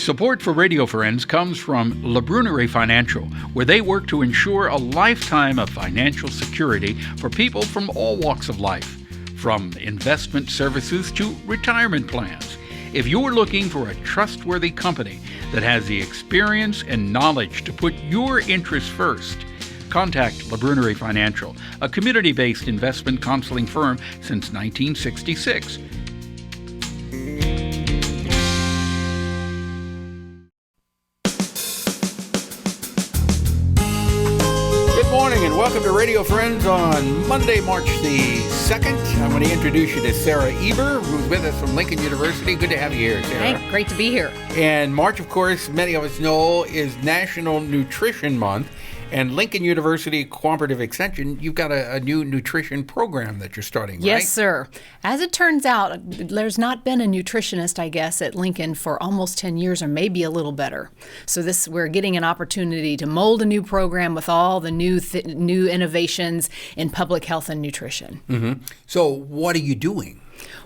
Support for Radio Friends comes from La Brunerie Financial, where they work to ensure a lifetime of financial security for people from all walks of life, from investment services to retirement plans. If you're looking for a trustworthy company that has the experience and knowledge to put your interests first, contact La Brunerie Financial, a community-based investment counseling firm since 1966. And welcome to Radio Friends on Monday, March the 2nd. I'm going to introduce you to Sarah Eber, who's with us from Lincoln University. Good to have you here, Sarah. Hey, great to be here. And March, of course, many of us know, is National Nutrition Month. And Lincoln University Cooperative Extension, you've got a new nutrition program that you're starting, right? Yes, sir. As it turns out, there's not been a nutritionist, I guess, at Lincoln for almost 10 years or maybe a little better. So we're getting an opportunity to mold a new program with all the new innovations in public health and nutrition. Mm-hmm. So what are you doing?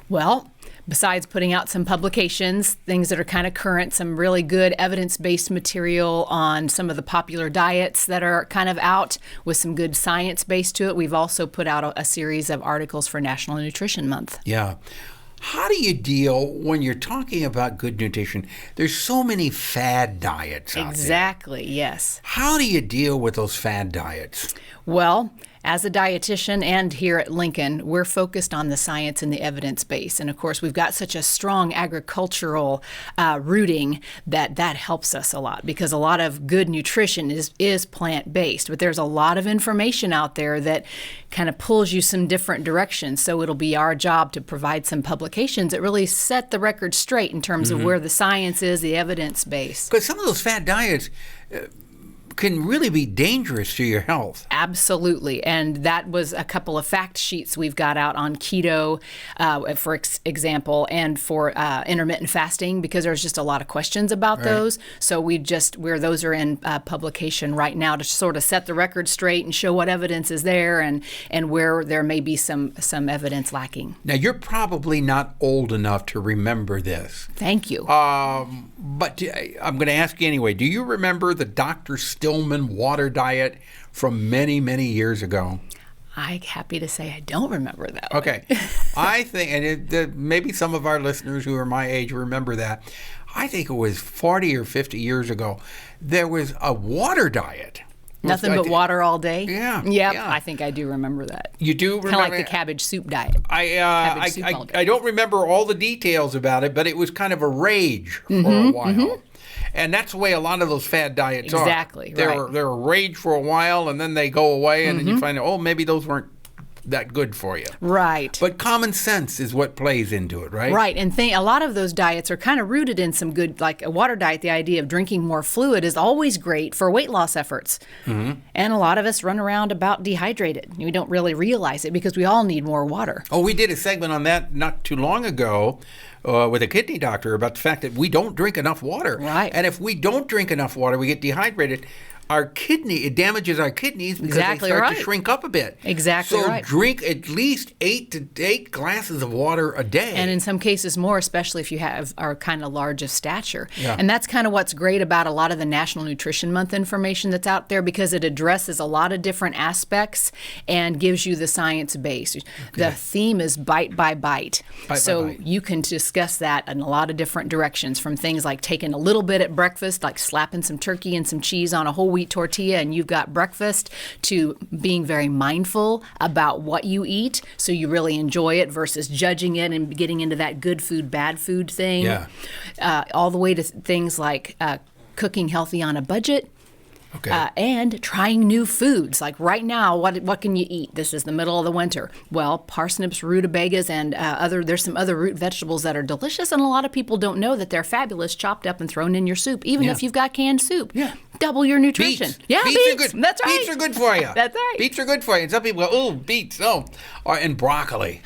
Well, besides putting out some publications, things that are kind of current, some really good evidence-based material on some of the popular diets that are kind of out with some good science base to it, we've also put out a series of articles for National Nutrition Month. Yeah. How do you deal when you're talking about good nutrition? There's so many fad diets out there. Exactly, yes. How do you deal with those fad diets? Well, as a dietitian and here at Lincoln, we're focused on the science and the evidence base. And of course, we've got such a strong agricultural rooting that helps us a lot, because a lot of good nutrition is plant-based. But there's a lot of information out there that kind of pulls you some different directions. So it'll be our job to provide some publications that really set the record straight in terms of where the science is, the evidence base. Because some of those fad diets can really be dangerous to your health. Absolutely. And that was a couple of fact sheets we've got out on keto, for example, and for intermittent fasting, because there's just a lot of questions about those. So where those are in publication right now to sort of set the record straight and show what evidence is there and where there may be some evidence lacking. Now, you're probably not old enough to remember this. Thank you. But I'm going to ask you anyway. Do you remember the Dr. Stillman water diet from many, many years ago? I'm happy to say I don't remember that. Okay. I think, and maybe some of our listeners who are my age remember that. I think it was 40 or 50 years ago. There was a water diet. Nothing but water all day? Yeah. Yep, yeah. I think I do remember that. You do remember? Kind of like the cabbage soup diet. I don't remember all the details about it, but it was kind of a rage for a while. Mm-hmm. And that's the way a lot of those fad diets are. Exactly, right. They're a rage for a while, and then they go away, and then you find out, maybe those weren't that good for you. Right. But common sense is what plays into it, right? Right. And a lot of those diets are kind of rooted in some good, like a water diet. The idea of drinking more fluid is always great for weight loss efforts. Mm-hmm. And a lot of us run around about dehydrated. We don't really realize it because we all need more water. Oh, we did a segment on that not too long ago with a kidney doctor about the fact that we don't drink enough water. Right. And if we don't drink enough water, we get dehydrated. It damages our kidneys because they start to shrink up a bit. Exactly right. So drink at least 8 glasses of water a day. And in some cases more, especially if you are kind of large of stature. Yeah. And that's kind of what's great about a lot of the National Nutrition Month information that's out there, because it addresses a lot of different aspects and gives you the science base. Okay. The theme is bite by bite. You can discuss that in a lot of different directions, from things like taking a little bit at breakfast, like slapping some turkey and some cheese on a whole wheat tortilla and you've got breakfast, to being very mindful about what you eat so you really enjoy it versus judging it and getting into that good food, bad food thing. Yeah. All the way to things like cooking healthy on a budget. Okay. And trying new foods. Like right now, what can you eat? This is the middle of the winter. Well, parsnips, rutabagas, and there's some other root vegetables that are delicious, and a lot of people don't know that they're fabulous, chopped up and thrown in your soup, even if you've got canned soup. Yeah. Double your nutrition. Beets. Yeah, beets are good. That's right. Beets are good for you. That's right. Beets are good for you. And some people go, oh, beets, and broccoli.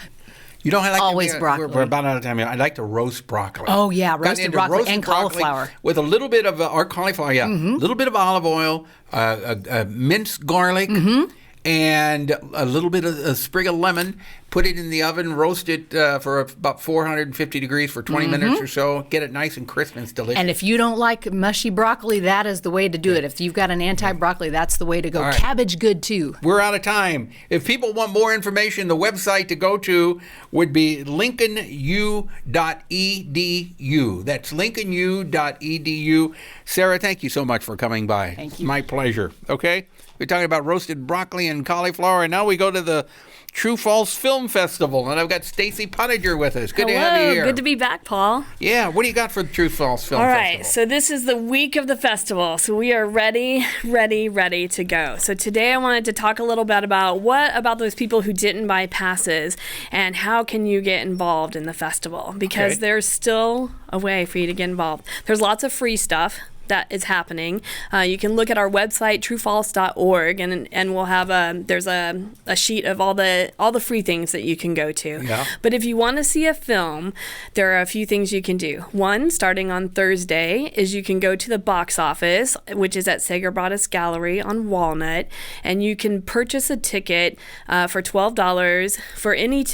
You know, I like always broccoli. We're about out of time. I like to roast broccoli. Oh yeah, roasted broccoli and cauliflower with a little bit of or cauliflower. Yeah, a little bit of olive oil, minced garlic, and a little bit of a sprig of lemon. put it in the oven, roast it for about 450 degrees for 20 minutes or so. Get it nice and crisp and it's delicious. And if you don't like mushy broccoli, that is the way to do it. If you've got an anti-broccoli, that's the way to go. All right. Cabbage good too. We're out of time. If people want more information, the website to go to would be lincolnu.edu. That's lincolnu.edu. Sarah, thank you so much for coming by. Thank you. My pleasure. Okay? We're talking about roasted broccoli and cauliflower, and now we go to the True False Film Festival, and I've got Stacie Pottinger with us. Good to have you here. Good to be back, Paul. Yeah, what do you got for the True False Film All Festival? right, so this is the week of the festival, so we are ready to go. So today I wanted to talk a little bit about what about those people who didn't buy passes, and how can you get involved in the festival, because there's still a way for you to get involved. There's lots of free stuff that is happening. You can look at our website, truefalse.org, and we'll have there's a sheet of all the free things that you can go to. Yeah. But if you want to see a film, there are a few things you can do. One, starting on Thursday, is you can go to the box office, which is at Sager Broaddus Gallery on Walnut, and you can purchase a ticket for $12 for any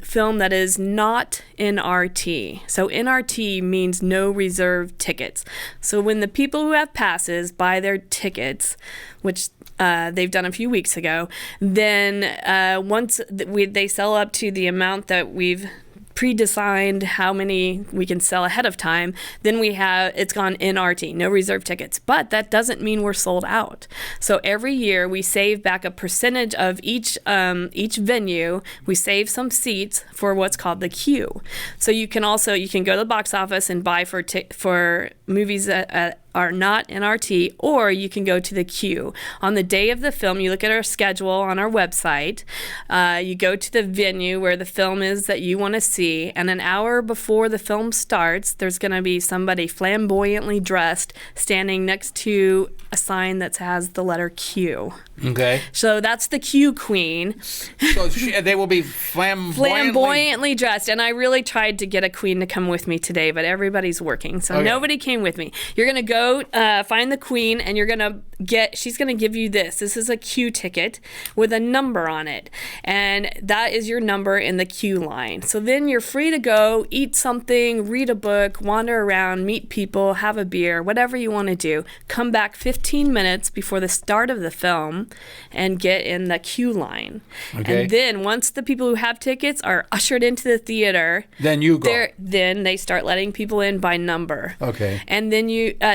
film that is not NRT. So NRT means no reserved tickets. So when the people who have passes buy their tickets, which they've done a few weeks ago, then once they sell up to the amount that we've pre-designed how many we can sell ahead of time, then it's gone NRT, no reserve tickets. But that doesn't mean we're sold out. So every year we save back a percentage of each venue. We save some seats for what's called the queue. So you can go to the box office and buy for movies that are not NRT, or you can go to the queue. On the day of the film, you look at our schedule on our website, you go to the venue where the film is that you want to see, and an hour before the film starts, there's going to be somebody flamboyantly dressed standing next to a sign that has the letter Q. Okay. So that's the Q queen. So they will be flamboyantly dressed. And I really tried to get a queen to come with me today, but everybody's working, so nobody came with me. You're going to go find the queen, and she's going to give you this. This is a Q ticket with a number on it, and that is your number in the queue line. So then you're free to go, eat something, read a book, wander around, meet people, have a beer, whatever you want to do. Come back 15 minutes before the start of the film and get in the queue line. Okay. And then once the people who have tickets are ushered into the theater, then you go. Then they start letting people in by number. Okay. And then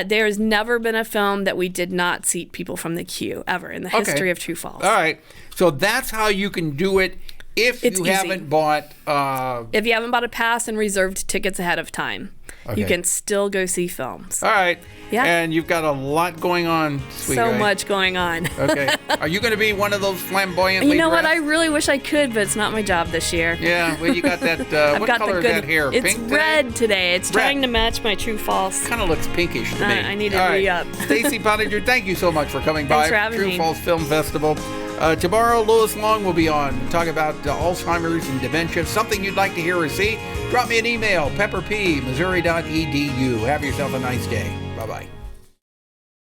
there's never been a film that we did not seat people from the queue ever in the history of True False. All right. So that's how you can do it if you haven't bought... if you haven't bought a pass and reserved tickets ahead of time. Okay. You can still go see films. All right. Yeah. And you've got a lot going on, sweet guy. Much going on. Okay. Are you going to be one of those flamboyantly You know dressed? what? I really wish I could, but it's not my job this year. Yeah. Well, you got that... what color is that hair? It's Pink red today. It's trying to match my True False. Kind of looks pinkish to me. I need to re-up. Stacie Pottinger, thank you so much for coming Thanks by. for having True me. False Film Festival. Tomorrow, Lois Long will be on talking about Alzheimer's and dementia. Something you'd like to hear or see? Drop me an email, pepperp, missouri.edu. Have yourself a nice day. Bye-bye.